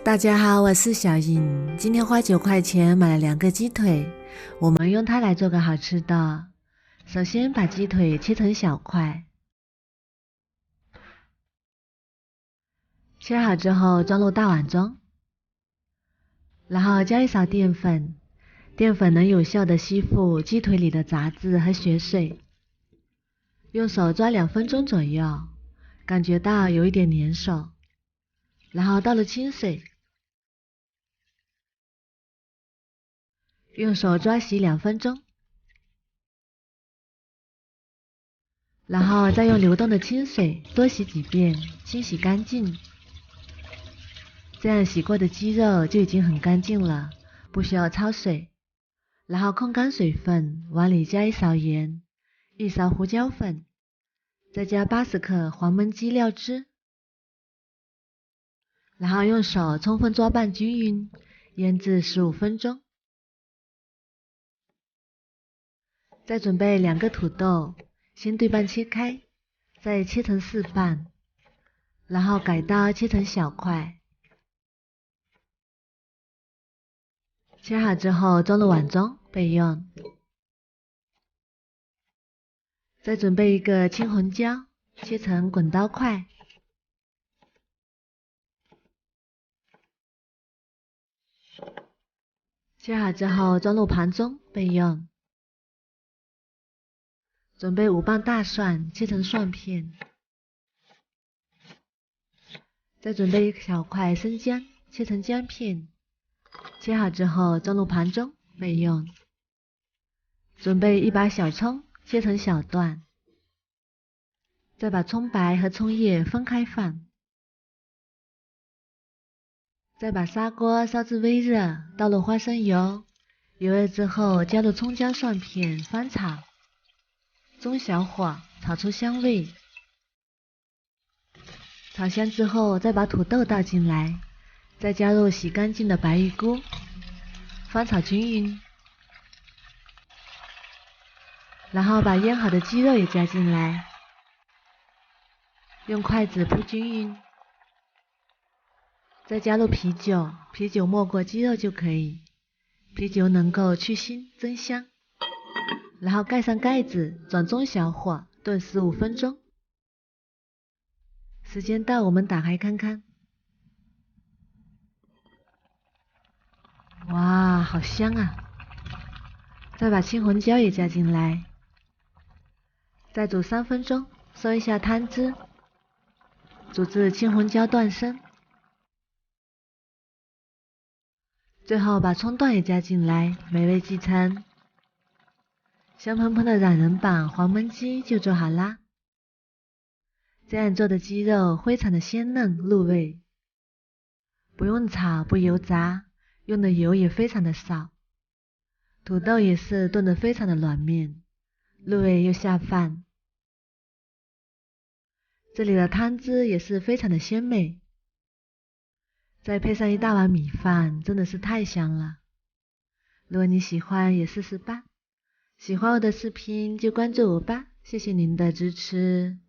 大家好，我是小颖。今天花9块钱买了2个鸡腿，我们用它来做个好吃的。首先把鸡腿切成小块，切好之后装入大碗中，然后加一勺淀粉，淀粉能有效的吸附鸡腿里的杂质和血水。用手抓2分钟左右，感觉到有一点粘手，然后倒入清水。用手抓洗2分钟，然后再用流动的清水多洗几遍，清洗干净。这样洗过的鸡肉就已经很干净了，不需要焯水。然后控干水分，碗里加1勺盐，1勺胡椒粉，再加80克黄焖鸡料汁，然后用手充分抓拌均匀，腌制15分钟。再准备2个土豆，先对半切开，再切成4瓣，然后改刀切成小块。切好之后装入碗中备用。再准备一个青红椒，切成滚刀块。切好之后装入盘中备用。准备5瓣大蒜，切成蒜片。再准备1小块生姜，切成姜片。切好之后装入盘中备用。准备1把小葱，切成小段。再把葱白和葱叶分开放。再把砂锅烧至微热，倒入花生油，油热之后加入葱姜蒜片翻炒，中小火炒出香味。炒香之后再把土豆倒进来，再加入洗干净的白玉菇，翻炒均匀。然后把腌好的鸡肉也加进来，用筷子铺均匀。再加入啤酒，啤酒没过鸡肉就可以，啤酒能够去腥增香。然后盖上盖子，转中小火炖15分钟。时间到，我们打开看看。哇，好香啊！再把青红椒也加进来，再煮3分钟，收一下汤汁，煮至青红椒断生。最后把葱段也加进来，美味继承。香喷喷的懒人版黄焖鸡就做好啦。这样做的鸡肉非常的鲜嫩入味，不用炒不油炸，用的油也非常的少。土豆也是炖得非常的软绵，入味又下饭。这里的汤汁也是非常的鲜美，再配上1大碗米饭，真的是太香了。如果你喜欢也试试吧。喜欢我的视频就关注我吧，谢谢您的支持。